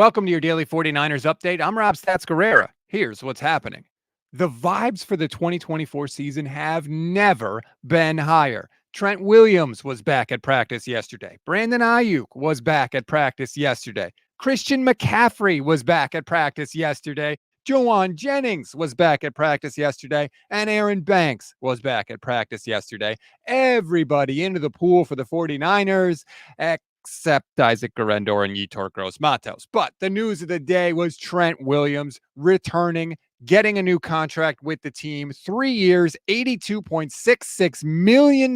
Welcome to your daily 49ers update. I'm Rob Stats Guerrera. Here's what's happening. The vibes for the 2024 season have never been higher. Trent Williams was back at practice yesterday. Brandon Aiyuk was back at practice yesterday. Christian McCaffrey was back at practice yesterday. Juwan Jennings was back at practice yesterday. And Aaron Banks was back at practice yesterday. Everybody into the pool for the 49ers, except Isaac Garendor and Yetur Gross-Matos. But the news of the day was Trent Williams returning, getting a new contract with the team, 3 years, $82.66 million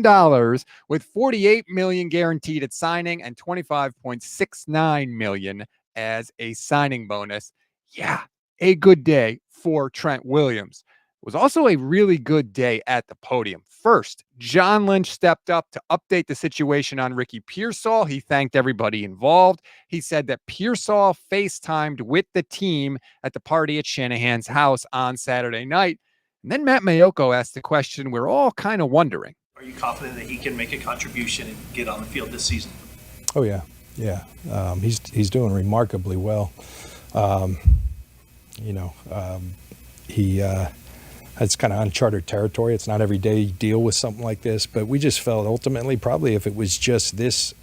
with $48 million guaranteed at signing and $25.69 million as a signing bonus. Yeah, a good day for Trent Williams. It was also a really good day at the podium. First, John Lynch stepped up to update the situation on Ricky Pearsall. He thanked everybody involved. He said that Pearsall FaceTimed with the team at the party at Shanahan's house on Saturday night. And then Matt Mayoko asked the question we're all kind of wondering. Are you confident that he can make a contribution and get on the field this season? Oh, yeah. He's doing remarkably well. It's kind of uncharted territory. It's not every day you deal with something like this, but we just felt ultimately probably if it was just this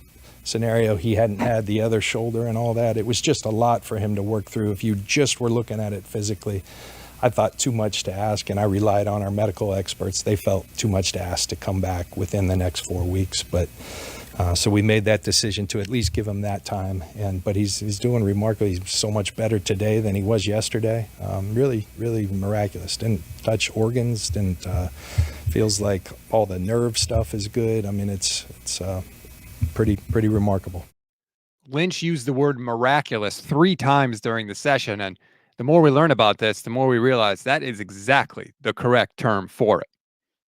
scenario, he hadn't had the other shoulder and all that. It was just a lot for him to work through. If you just were looking at it physically, I thought too much to ask, and I relied on our medical experts. They felt too much to ask to come back within the next 4 weeks, but so we made that decision to at least give him that time. But he's doing remarkably. He's so much better today than he was yesterday. Really miraculous. Didn't touch organs. Feels like all the nerve stuff is good. I mean, it's pretty remarkable. Lynch used the word miraculous 3 times during the session, and the more we learn about this, the more we realize that is exactly the correct term for it.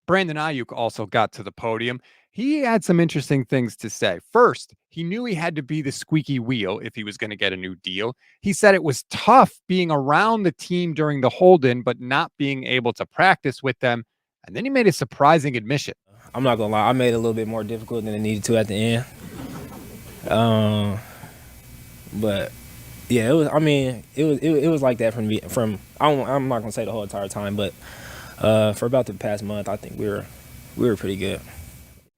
Brandon Aiyuk also got to the podium. He had some interesting things to say. First, he knew he had to be the squeaky wheel if he was going to get a new deal. He said it was tough being around the team during the hold-in, but not being able to practice with them. And then he made a surprising admission. I'm not going to lie. I made it a little bit more difficult than it needed to at the end. But yeah, it was like that I'm not going to say the whole entire time, but for about the past month, I think we were pretty good.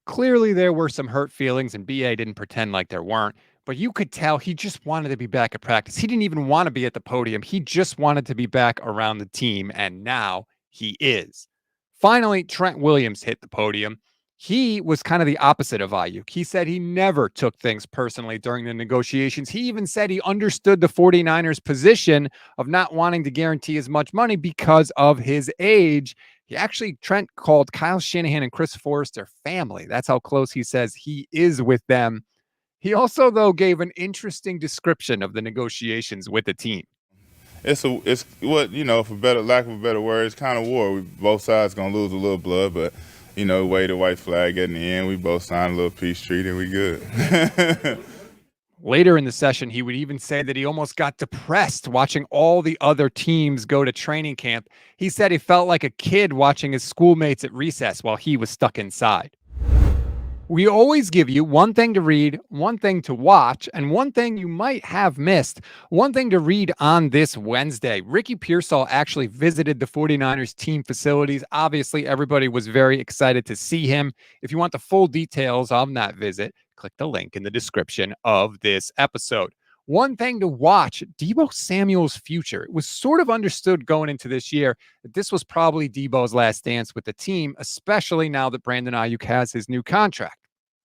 Clearly, there were some hurt feelings, and BA didn't pretend like there weren't. But you could tell he just wanted to be back at practice. He didn't even want to be at the podium. He just wanted to be back around the team, and now he is. Finally, Trent Williams hit the podium. He was kind of the opposite of Aiyuk. He said he never took things personally during the negotiations. He even said he understood the 49ers' of not wanting to guarantee as much money because of his age. Trent called Kyle Shanahan and Chris Forrester family. That's how close he says he is with them. He also, though, gave an interesting description of the negotiations with the team. It's what, for lack of a better word, it's kind of war. Both sides going to lose a little blood, but, wave the white flag at the end. We both signed a little peace treaty and we good. Later in the session, he would even say that he almost got depressed watching all the other teams go to training camp. He said he felt like a kid watching his schoolmates at recess while he was stuck inside. We always give you one thing to read, one thing to watch, and one thing you might have missed. One thing to read on this Wednesday. Ricky Pearsall actually visited the 49ers team facilities. Obviously, everybody was very excited to see him. If you want the full details of that visit, click the link in the description of this episode. One thing to watch, Deebo Samuel's future. It was sort of understood going into this year that this was probably Deebo's last dance with the team, especially now that Brandon Aiyuk has his new contract.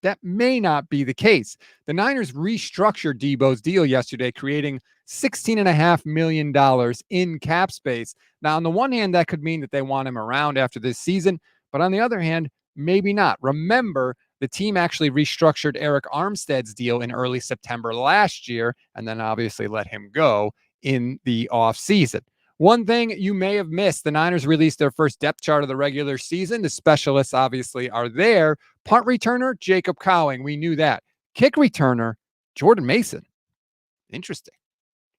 That may not be the case. The Niners restructured Deebo's deal yesterday, creating $16.5 million in cap space. Now, on the one hand, that could mean that they want him around after this season, but on the other hand, maybe not. Remember, the team actually restructured Eric Armstead's deal in early September last year, and then obviously let him go in the offseason. One thing you may have missed, the Niners released their first depth chart of the regular season. The specialists obviously are there. Punt returner, Jacob Cowing. We knew that. Kick returner, Jordan Mason. Interesting.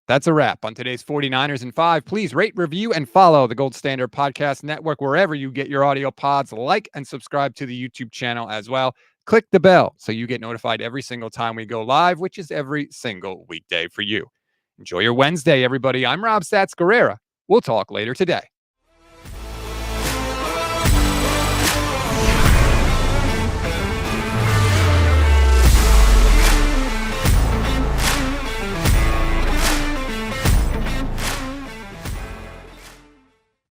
That's a wrap on today's 49ers in 5. Please rate, review, and follow the Gold Standard Podcast Network wherever you get your audio pods. Like and subscribe to the YouTube channel as well. Click the bell so you get notified every single time we go live, which is every single weekday for you. Enjoy your Wednesday, everybody. I'm Rob Stats Guerrera. We'll talk later today.